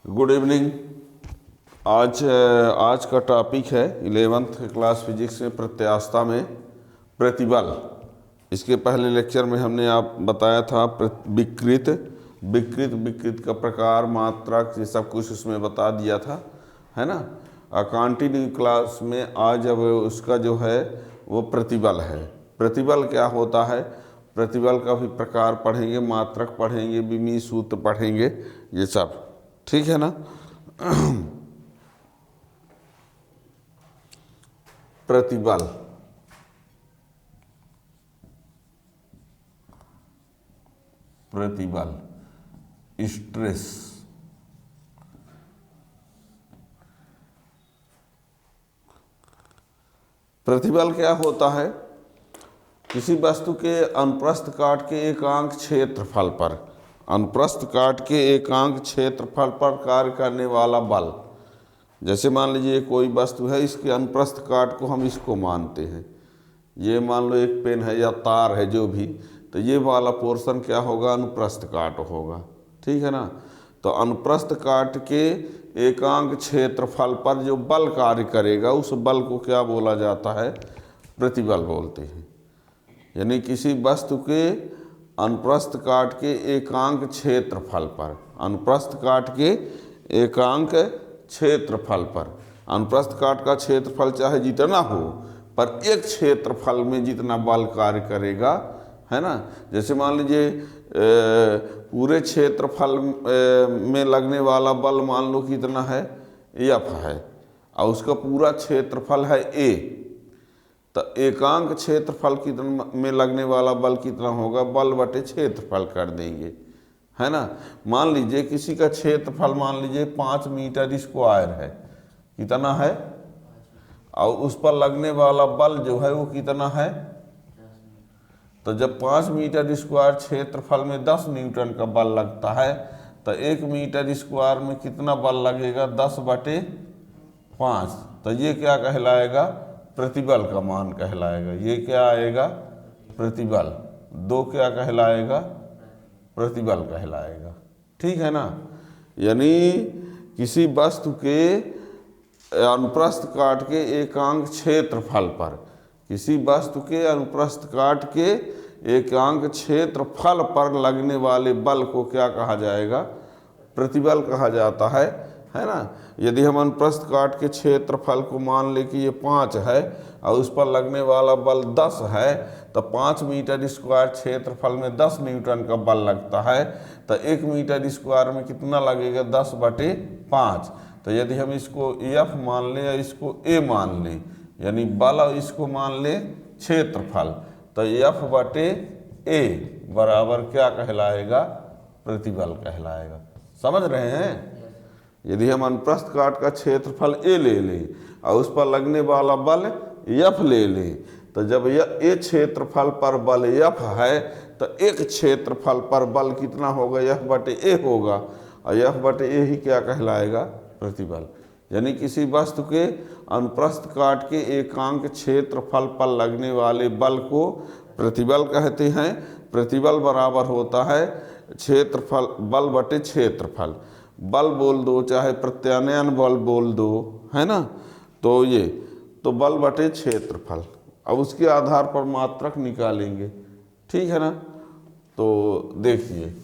Good evening. आज का topic है 11th क्लास फिजिक्स में प्रत्यास्थता में प्रतिबल। इसके पहले लेक्चर में हमने आप बताया था विकृत विकृत का प्रकार, मात्रक, ये सब कुछ उसमें बता दिया था, है ना। कंटिन्यू क्लास में आज अब उसका जो है वो प्रतिबल है। प्रतिबल क्या होता है, प्रतिबल का भी प्रकार पढ़ेंगे, मात्रक पढ़ेंगे, विमीय सूत्र पढ़ेंगे, ये सब ठीक है ना। प्रतिबल, प्रतिबल, स्ट्रेस, प्रतिबल क्या होता है? किसी वस्तु के अनुप्रस्थ काट के एकांक क्षेत्रफल पर, अनुप्रस्थ काट के एकांक क्षेत्रफल पर कार्य करने वाला बल। जैसे मान लीजिए कोई वस्तु है, इसके अनुप्रस्थ काट को हम इसको मानते हैं, ये मान लो एक पेन है या तार है जो भी, तो ये वाला पोर्शन क्या होगा, अनुप्रस्थ काट होगा, ठीक है ना। तो अनुप्रस्थ काट के एकांक क्षेत्रफल पर जो बल कार्य करेगा उस बल को क्या बोला जाता है, प्रतिबल बोलते हैं। यानी किसी वस्तु के अनुप्रस्थ काट के एकांक क्षेत्रफल पर, अनुप्रस्थ काट के एकांक क्षेत्रफल पर, अनुप्रस्थ काट का क्षेत्रफल चाहे जितना हो पर एक क्षेत्रफल में जितना बल कार्य करेगा, है ना। जैसे मान लीजिए पूरे क्षेत्रफल में लगने वाला बल मान लो कितना है, एफ है, और उसका पूरा क्षेत्रफल है ए, तो एकांक क्षेत्रफल कितना में लगने वाला बल कितना होगा, बल बटे क्षेत्रफल कर देंगे, है ना। मान लीजिए किसी का क्षेत्रफल मान लीजिए 5 मीटर स्क्वायर है, कितना है, और उस पर लगने वाला बल जो है वो कितना है। तो जब 5 मीटर स्क्वायर क्षेत्रफल में 10 न्यूटन का बल लगता है, तो 1 मीटर स्क्वायर में कितना बल लगेगा, 10/5। तो ये क्या कहलाएगा, प्रतिबल का मान कहलाएगा। ये क्या आएगा, प्रतिबल। 2 क्या कहलाएगा, प्रतिबल कहलाएगा, ठीक है ना। यानी किसी वस्तु के अनुप्रस्थ काट के एकांक क्षेत्रफल पर, किसी वस्तु के अनुप्रस्थ काट के एकांक क्षेत्रफल पर लगने वाले बल को क्या कहा जाएगा, प्रतिबल कहा जाता है ना। यदि हम अनुप्रस्थ काट के क्षेत्रफल को मान ले कि ये 5 है और उस पर लगने वाला बल 10 है, तो 5 मीटर स्क्वायर क्षेत्रफल में 10 न्यूटन का बल लगता है, तो 1 मीटर स्क्वायर में कितना लगेगा, 10/5। तो यदि हम इसको एफ मान लें या इसको ए मान लें, यानी बल और इसको मान लें क्षेत्रफल, तो F/A बराबर क्या कहलाएगा, प्रतिबल कहलाएगा। समझ रहे हैं। यदि हम अनुप्रस्थ काट का क्षेत्रफल ए ले लें और उस पर लगने वाला बल F ले लें, तो जब यह ए क्षेत्रफल पर बल F है, तो एक क्षेत्रफल पर बल कितना होगा, F/A होगा, और F/A ही क्या कहलाएगा, प्रतिबल। यानी किसी वस्तु के अनुप्रस्थ काट के एकांक क्षेत्रफल पर लगने वाले बल को प्रतिबल कहते हैं। प्रतिबल बराबर होता है क्षेत्रफल, बल बटे क्षेत्रफल। बल बोल दो चाहे प्रत्यानयन बल बोल दो, है ना। तो ये तो बल बटे क्षेत्रफल। अब उसके आधार पर मात्रक निकालेंगे, ठीक है ना। तो देखिए,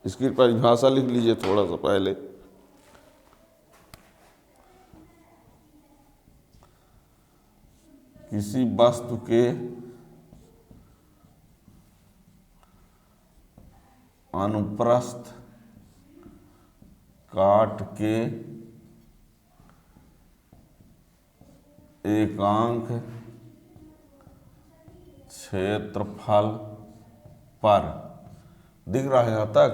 इसकी परिभाषा लिख लीजिए थोड़ा सा पहले। किसी वस्तु के अनुप्रस्थ काट के एकांक क्षेत्रफल पर, दिख रहा है यहाँ तक।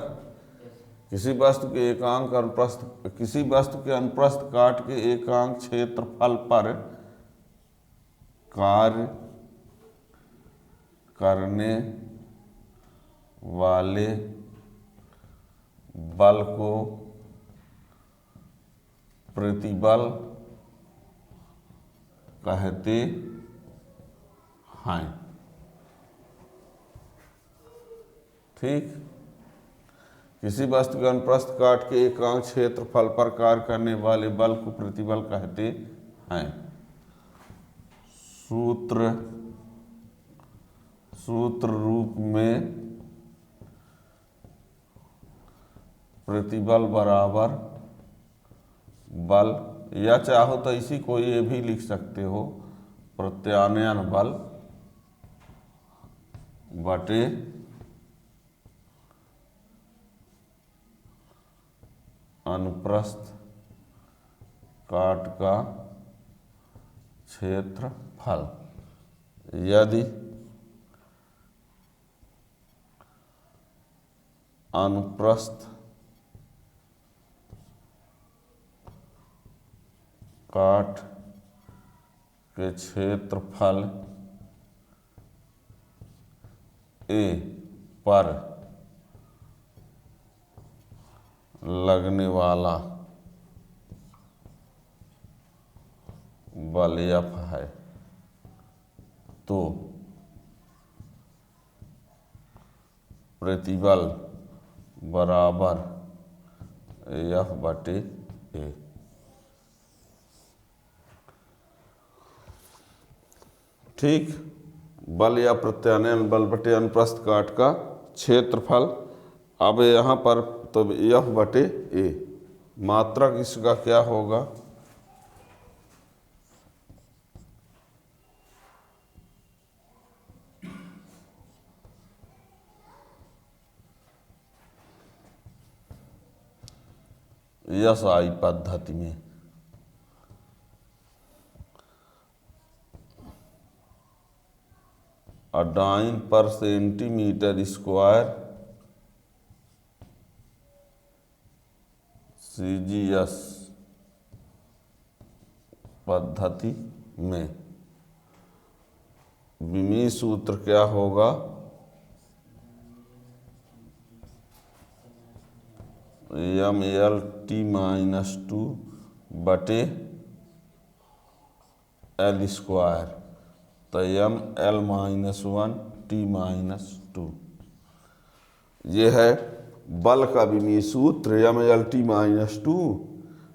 किसी वस्तु के एकांक अनुप्रस्थ, किसी वस्तु के अनुप्रस्थ काट के एकांक क्षेत्रफल पर कार्य करने वाले बल को प्रतिबल कहते हैं, ठीक। किसी वस्तु के अनुप्रस्थ काट के एकांक क्षेत्रफल पर कार्य करने वाले बल को प्रतिबल कहते हैं। सूत्र रूप में प्रतिबल बराबर बल, या चाहो तो इसी को ये भी लिख सकते हो, प्रत्यानयन बल बटे अनुप्रस्थ काट का क्षेत्रफल। यदि अनुप्रस्थ काट के क्षेत्रफल ए पर लगने वाला बल F है तो प्रतिबल बराबर F बटे ए। ठीक, बल या प्रत्यानयन बल बटे अनुप्रस्थ काट का क्षेत्रफल। अब यहाँ पर तो F बटे ए, मात्रक इसका क्या होगा, SI पद्धति में डाइन पर सेंटीमीटर स्क्वायर CGS पद्धति में विमीय सूत्र क्या होगा, MLT-2 बटे L स्क्वायर, तो ML-1T-2 ये है बल का विमीय सूत्र। MLT-2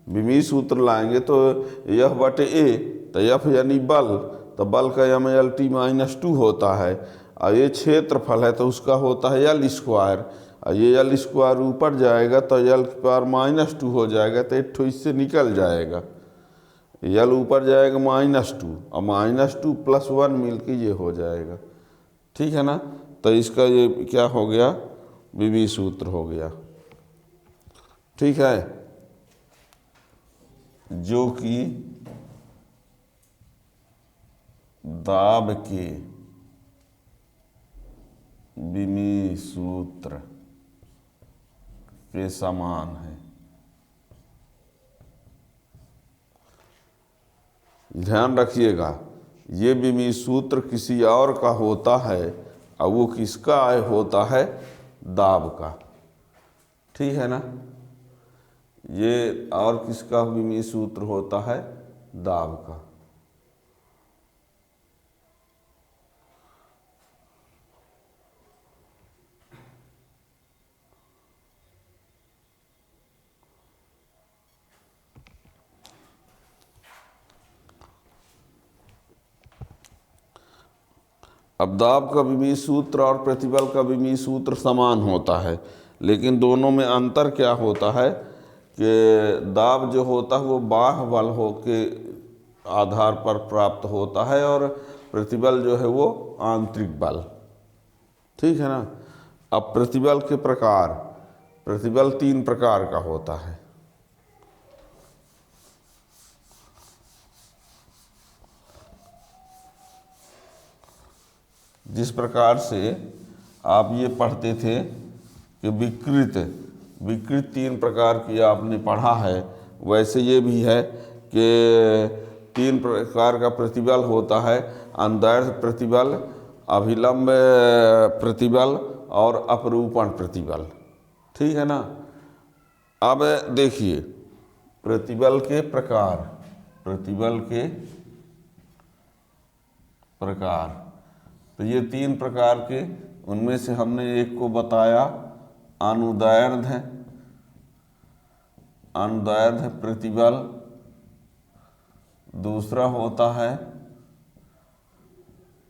विमीय सूत्र लाएंगे तो F बटे ए, तो F यानी बल, तो बल का MLT-2 होता है, और ये क्षेत्रफल है तो उसका होता है L स्क्वायर, और ये L स्क्वायर ऊपर जाएगा तो L⁻² हो जाएगा, तो एक ठो इससे निकल जाएगा, L ऊपर जाएगा -2 और -2 + 1 मिलके ये हो जाएगा। ठीक है ना, तो इसका ये क्या हो गया, विमीय सूत्र हो गया। ठीक है, जो कि दाब के विमीय सूत्र के समान है। ध्यान रखिएगा, ये विमीय सूत्र किसी और का होता है, और वो किसका होता है, दाब का। ठीक है ना, ये और किसका विमीय सूत्र होता है, दाब का। अब दाब का विमीय सूत्र और प्रतिबल का विमीय सूत्र समान होता है, लेकिन दोनों में अंतर क्या होता है कि दाब जो होता है वो बाह्य बल हो के आधार पर प्राप्त होता है, और प्रतिबल जो है वो आंतरिक बल। ठीक है ना। अब प्रतिबल के प्रकार, प्रतिबल 3 प्रकार का होता है। जिस प्रकार से आप ये पढ़ते थे कि विकृत 3 प्रकार की आपने पढ़ा है, वैसे ये भी है कि 3 प्रकार का प्रतिबल होता है, अनुदैर्ध्य प्रतिबल, अभिलंब प्रतिबल और अपरूपण प्रतिबल। ठीक है ना। अब देखिए प्रतिबल के प्रकार, प्रतिबल के प्रकार, तो ये 3 प्रकार के, उनमें से हमने एक को बताया अनुदैर्ध्य अनुदैर्ध्य प्रतिबल, दूसरा होता है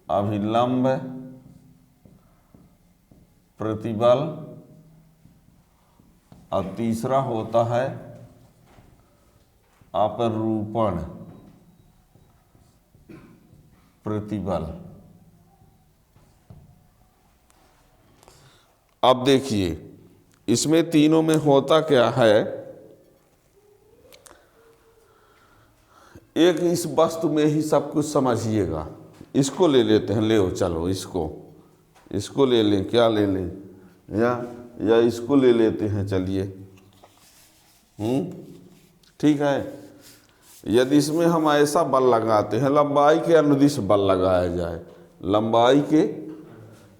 अभिलंब प्रतिबल और तीसरा होता है अपरूपण प्रतिबल। अब देखिए इसमें तीनों में होता क्या है, एक इस वस्तु में ही सब कुछ समझिएगा। इसको ले लेते हैं, ले चलो इसको ले लें, क्या ले लें, या इसको ले लेते हैं, चलिए ठीक है। यदि इसमें हम ऐसा बल लगाते हैं, लंबाई के अनुदिश बल लगाया जाए, लंबाई के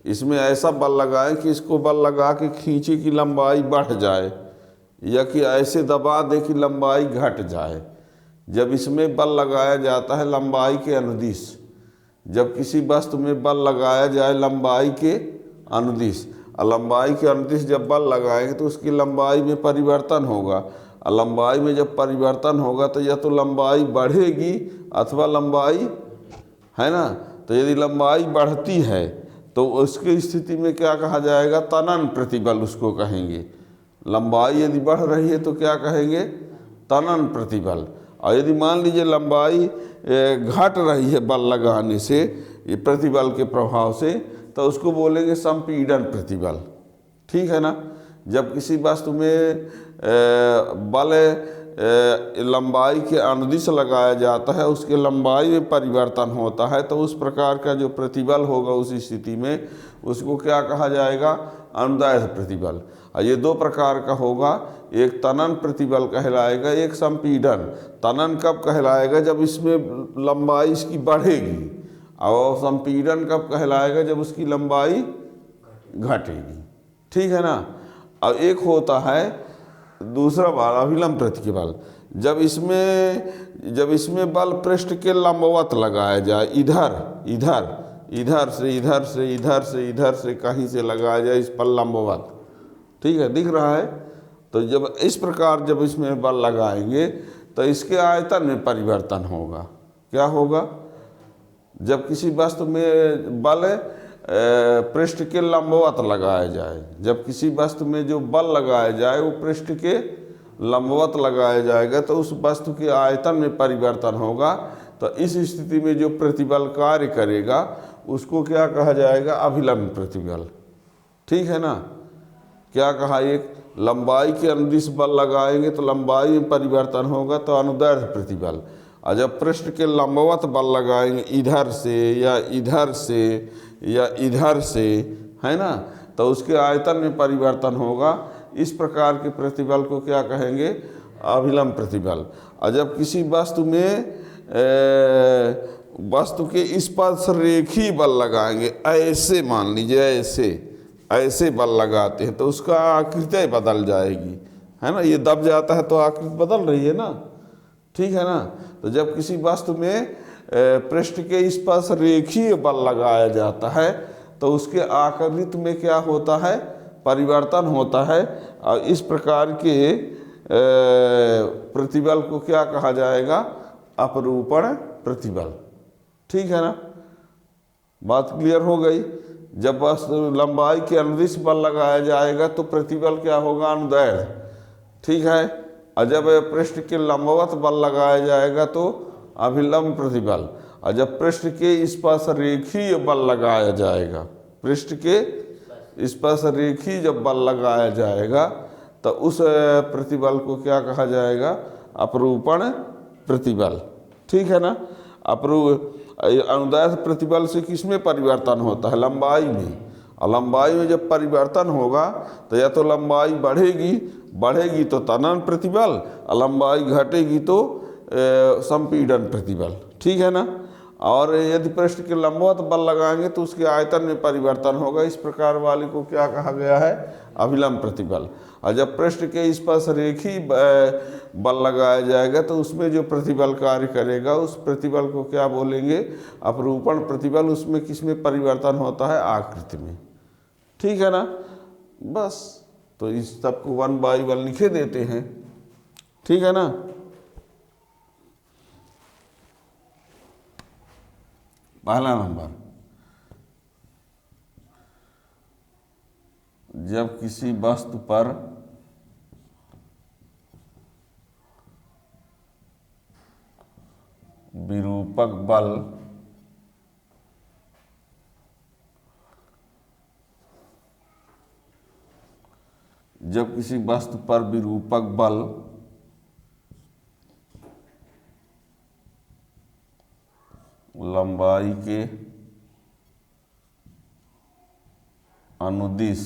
इसमें ऐसा बल लगाएं कि इसको बल लगा के खींचे कि लंबाई बढ़ जाए, या कि ऐसे दबा दे कि लंबाई घट जाए। जब इसमें बल लगाया जाता है लंबाई के अनुदिश, जब किसी वस्तु में बल लगाया जाए लंबाई के अनुदिश, और लंबाई के अनुदिश जब बल लगाएंगे तो उसकी लंबाई में परिवर्तन होगा, और लंबाई में जब परिवर्तन होगा तो या तो लंबाई बढ़ेगी अथवा लंबाई, है ना। तो यदि लंबाई बढ़ती है तो उसकी स्थिति में क्या कहा जाएगा, तनन प्रतिबल उसको कहेंगे। लंबाई यदि बढ़ रही है तो क्या कहेंगे, तनन प्रतिबल। और यदि मान लीजिए लंबाई घट रही है बल लगाने से, ये प्रतिबल के प्रभाव से, तो उसको बोलेंगे संपीड़न प्रतिबल, ठीक है ना। जब किसी वस्तु में बल लंबाई के अनुदिश लगाया जाता है, उसके लंबाई में परिवर्तन होता है, तो उस प्रकार का जो प्रतिबल होगा उस स्थिति में उसको क्या कहा जाएगा, अनुदैर्ध्य प्रतिबल। और ये दो प्रकार का होगा, एक तनन प्रतिबल कहलाएगा, एक संपीड़न। तनन कब कहलाएगा, जब इसमें लंबाई इसकी बढ़ेगी, और संपीड़न कब कहलाएगा, जब उसकी लंबाई घटेगी, ठीक है ना। अब एक होता है दूसरा बल अभिलंब प्रतिबल, जब इसमें बल पृष्ठ के लंबवत लगाया जाए, इधर से कहीं से लगाया जाए इस पर लंबवत, ठीक है, दिख रहा है। तो जब इस प्रकार जब इसमें बल लगाएंगे तो इसके आयतन में परिवर्तन होगा। क्या होगा, जब किसी वस्तु में बल पृष्ठ के लंबवत लगाया जाए, जब किसी वस्तु में जो बल लगाया जाए वो पृष्ठ के लंबवत लगाया जाएगा तो उस वस्तु के आयतन में परिवर्तन होगा। तो इस स्थिति में जो प्रतिबल कार्य करेगा उसको क्या कहा जाएगा, अभिलंब प्रतिबल, ठीक है ना। क्या कहा, एक लंबाई के अनुदिश बल लगाएंगे तो लंबाई में परिवर्तन होगा तो अनुदैर्ध्य प्रतिबल, और जब पृष्ठ के लंबवत बल लगाएंगे इधर से या इधर से, है ना, तो उसके आयतन में परिवर्तन होगा। इस प्रकार के प्रतिबल को क्या कहेंगे, अभिलंब प्रतिबल। और जब किसी वस्तु में वस्तु के स्पर्श रेखी बल लगाएंगे, ऐसे मान लीजिए ऐसे बल लगाते हैं तो उसका आकृति बदल जाएगी, है ना। ये दब जाता है तो आकृति बदल रही है ना, ठीक है ना। तो जब किसी वस्तु में पृष्ठ के स्पर्श रेखीय बल लगाया जाता है तो उसके आकृति में क्या होता है, परिवर्तन होता है। और इस प्रकार के प्रतिबल को क्या कहा जाएगा, अपरूपण प्रतिबल, ठीक है ना। बात क्लियर हो गई। जब बस लंबाई के अनुदिश बल लगाया जाएगा तो प्रतिबल क्या होगा, अनुदैर्ध्य, ठीक है। और जब पृष्ठ के लंबवत बल लगाया जाएगा तो अभिलंब प्रतिबल। और जब पृष्ठ के स्पर्श रेखीय बल लगाया जाएगा, पृष्ठ के स्पर्श रेखी जब बल लगाया जाएगा तो उस प्रतिबल को क्या कहा जाएगा, अपरूपण प्रतिबल, ठीक है ना। अनुदैर्ध्य प्रतिबल से किसमें परिवर्तन होता है, लंबाई में। और लंबाई में जब परिवर्तन होगा तो या तो लंबाई बढ़ेगी तो तनन प्रतिबल, और लंबाई घटेगी तो संपीड़न प्रतिबल, ठीक है ना। और यदि पृष्ठ के लंबवत बल लगाएंगे तो उसके आयतन में परिवर्तन होगा। इस प्रकार वाले को क्या कहा गया है, अभिलंब प्रतिबल। और जब पृष्ठ के स्पर्श रेखी बल लगाया जाएगा तो उसमें जो प्रतिबल कार्य करेगा उस प्रतिबल को क्या बोलेंगे, अपरूपण प्रतिबल। उसमें किसमें परिवर्तन होता है, आकृति में, ठीक है ना। बस तो इस सब को 1/1 लिखे देते हैं, ठीक है ना। पहला नंबर, जब किसी वस्तु पर विरूपक बल जब किसी वस्तु पर विरूपक बल लंबाई के अनुदिश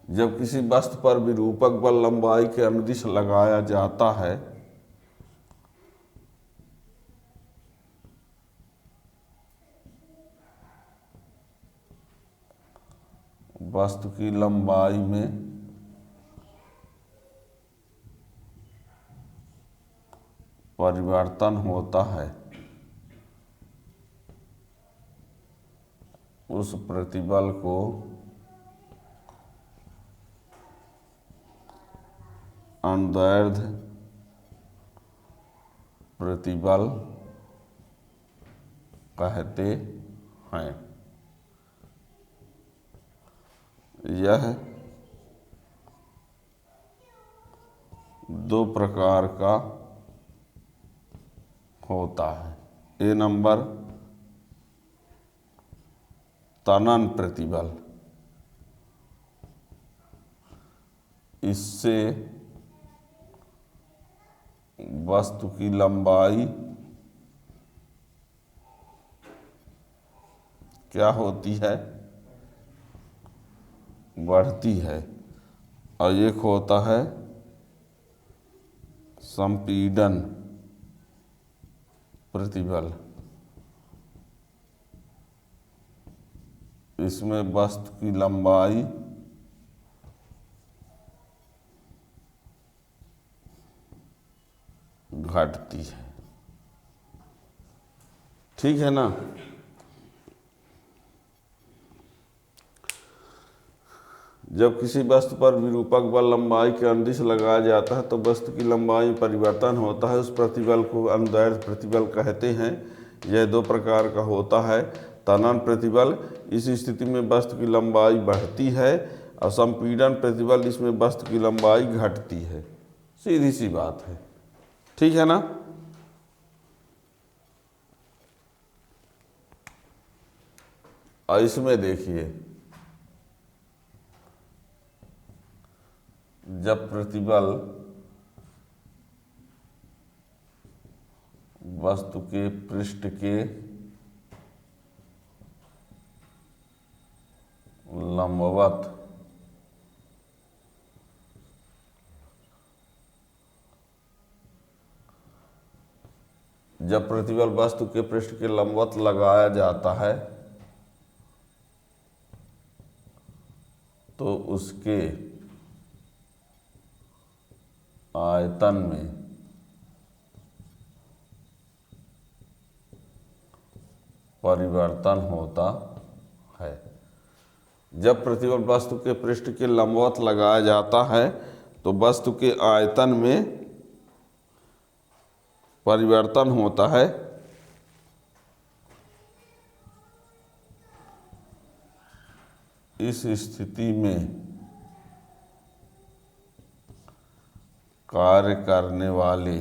जब किसी वस्तु पर विरूपक बल लंबाई के अनुदिश लगाया जाता है वस्तु की लंबाई में परिवर्तन होता है, उस प्रतिबल को अनुदैर्ध्य प्रतिबल कहते हैं। यह दो प्रकार का होता है। ए नंबर, तनन प्रतिबल, इससे वस्तु की लंबाई क्या होती है, बढ़ती है। और एक होता है संपीड़न प्रतिबल, इसमें वस्तु की लंबाई घटती है, ठीक है ना। जब किसी वस्तु पर विरूपक बल लंबाई के अनुदिश लगाया जाता है तो वस्तु की लंबाई में परिवर्तन होता है, उस प्रतिबल को अनुदैर्ध्य प्रतिबल कहते हैं। यह दो प्रकार का होता है। तनन प्रतिबल, इस स्थिति में वस्तु की लंबाई बढ़ती है, और संपीड़न प्रतिबल, इसमें वस्तु की लंबाई घटती है। सीधी सी बात है, ठीक है ना। और इसमें देखिए, जब प्रतिबल वस्तु के पृष्ठ के लंबवत जब प्रतिबल वस्तु के पृष्ठ के लंबवत लगाया जाता है तो उसके आयतन में परिवर्तन होता है। जब प्रतिबल वस्तु के पृष्ठ के लंबवत लगाया जाता है तो वस्तु के आयतन में परिवर्तन होता है। इस स्थिति में कार्य करने वाले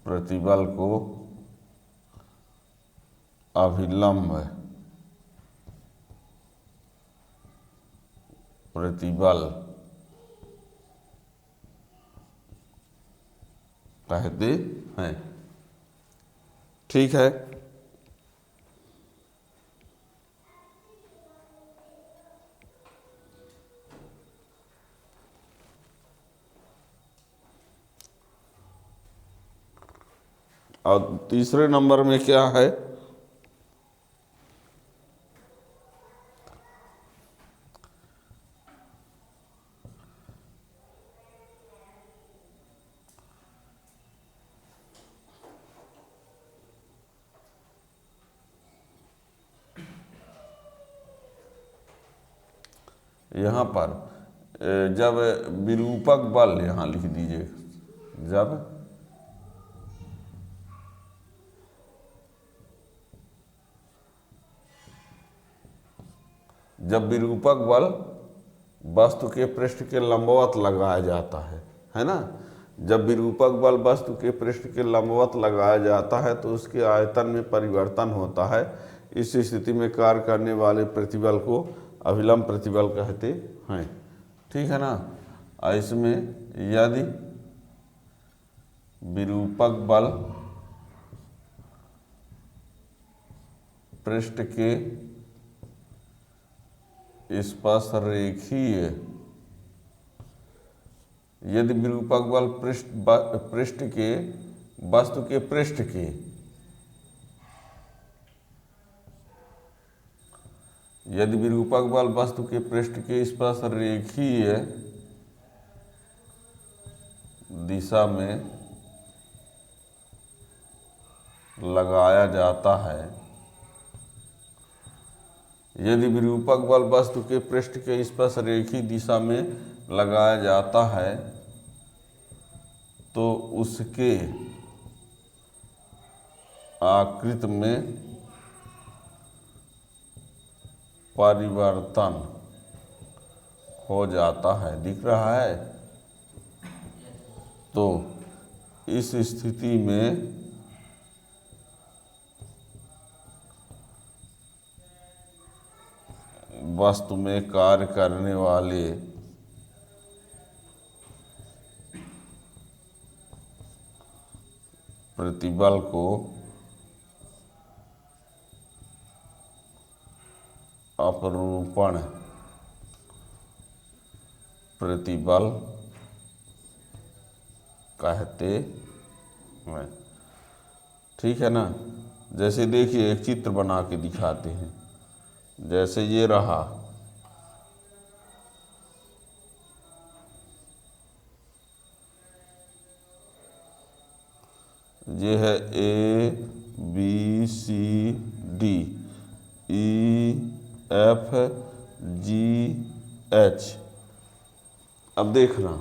प्रतिबल को अभिलंब प्रतिबल कहते हैं, ठीक है। और तीसरे नंबर में क्या है, यहाँ पर जब विरूपक बल, यहाँ लिख दीजिए, जब विरूपक बल वस्तु के पृष्ठ के लंबवत लगाया जाता है ना, जब विरूपक बल वस्तु के पृष्ठ के लंबवत लगाया जाता है तो उसके आयतन में परिवर्तन होता है। इस स्थिति में कार्य करने वाले प्रतिबल को अभिलंब प्रतिबल कहते हैं। ठीक है ना। इसमें यदि विरूपक बल पृष्ठ के स्पर्श रेखीय, यदि विरूपक बल पृष्ठ के वस्तु के पृष्ठ के यदि विरूपक बल वस्तु के पृष्ठ के स्पर्श रेखीय दिशा में लगाया जाता है, यदि विरूपक बल वस्तु के पृष्ठ के स्पर्श रेखीय दिशा में लगाया जाता है तो उसके आकृति में परिवर्तन हो जाता है। दिख रहा है। तो इस स्थिति में वस्तु में कार्य करने वाले प्रतिबल को अपरूपण प्रतिबल कहते हैं। ठीक है ना। जैसे देखिए एक चित्र बना के दिखाते हैं। जैसे ये रहा, ये है A B C D E F G H। अब देखना,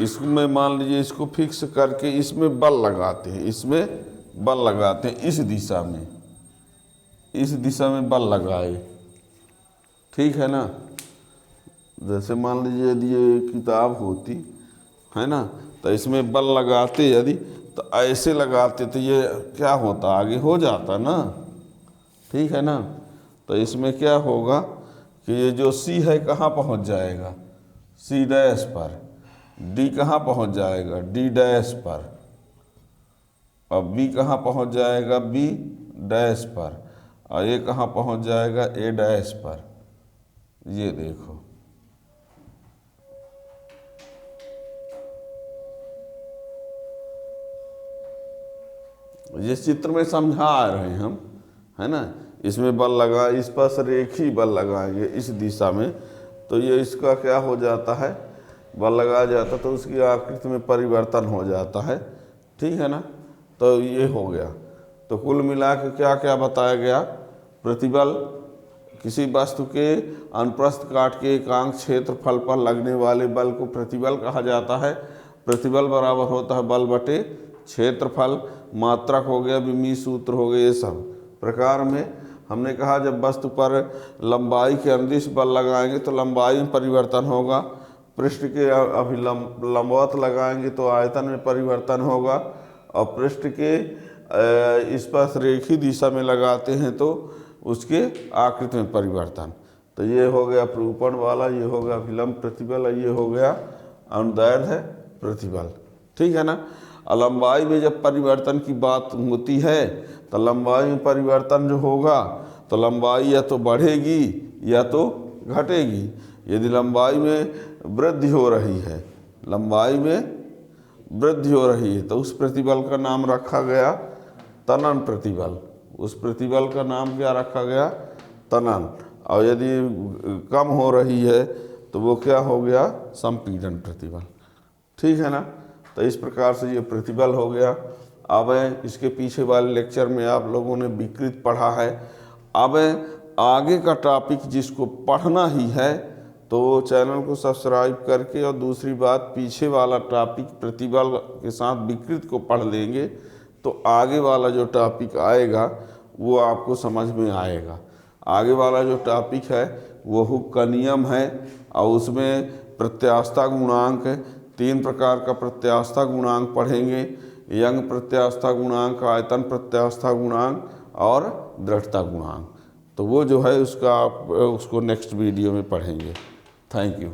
इसमें मान लीजिए इसको फिक्स करके इसमें बल लगाते हैं, इसमें बल लगाते हैं, इस दिशा में बल लगाए। ठीक है ना। जैसे मान लीजिए यदि ये किताब होती है ना, तो इसमें बल लगाते, यदि तो ऐसे लगाते तो ये क्या होता, आगे हो जाता ना। ठीक है ना। तो इसमें क्या होगा कि ये जो C है कहाँ पहुँच जाएगा, C डैश पर। D कहाँ पहुँच जाएगा, D डैश पर। और B कहाँ पहुँच जाएगा, B डैश पर। और ये कहाँ पहुँच जाएगा, A डैश पर। ये देखो, ये चित्र में समझा रहे हैं हम, है ना। इसमें बल लगा, इस पर रेखी बल लगाएंगे इस दिशा में, तो ये इसका क्या हो जाता है, बल लगाया जाता तो उसकी आकृति में परिवर्तन हो जाता है। ठीक है ना। तो ये हो गया। तो कुल मिला के क्या क्या बताया गया, प्रतिबल किसी वस्तु के अनुप्रस्थ काट के एकांक क्षेत्रफल पर लगने वाले बल को प्रतिबल कहा जाता है। प्रतिबल बराबर होता है बल बटे क्षेत्रफल। मात्रक हो गया, विमीय सूत्र हो गए, ये सब प्रकार में हमने कहा जब वस्तु पर लंबाई के अनुदिश बल लगाएंगे तो लंबाई में परिवर्तन होगा, पृष्ठ के लंबवत लगाएंगे तो आयतन में परिवर्तन होगा, और पृष्ठ के स्पर्श रेखी दिशा में लगाते हैं तो उसके आकृति में परिवर्तन। तो ये हो गया अपरूपण वाला, ये हो गया अभिलंब प्रतिबल, ये हो गया अनुदैर्ध्य प्रतिबल। ठीक है ना। लंबाई में जब परिवर्तन की बात होती है तो लंबाई में परिवर्तन जो होगा तो लंबाई या तो बढ़ेगी या तो घटेगी। यदि लंबाई में वृद्धि हो रही है, लंबाई में वृद्धि हो रही है तो उस प्रतिबल का नाम रखा गया तनन प्रतिबल। उस प्रतिबल का नाम क्या रखा गया, तनन। और यदि कम हो रही है तो वो क्या हो गया, संपीड़न प्रतिबल। ठीक है ना। तो इस प्रकार से ये प्रतिबल हो गया। अब इसके पीछे वाले लेक्चर में आप लोगों ने विकृत पढ़ा है। अब आगे का टॉपिक जिसको पढ़ना ही है तो चैनल को सब्सक्राइब करके, और दूसरी बात पीछे वाला टॉपिक प्रतिबल के साथ विकृत को पढ़ लेंगे तो आगे वाला जो टॉपिक आएगा वो आपको समझ में आएगा। आगे वाला जो टॉपिक है वो हुक का नियम है, और उसमें प्रत्यास्थता गुणांक, 3 प्रकार का प्रत्यास्थता गुणांक पढ़ेंगे। यंग प्रत्यास्थता गुणांक, आयतन प्रत्यास्थता गुणांक और दृढ़ता गुणांक। तो वो जो है उसको नेक्स्ट वीडियो में पढ़ेंगे। Thank you.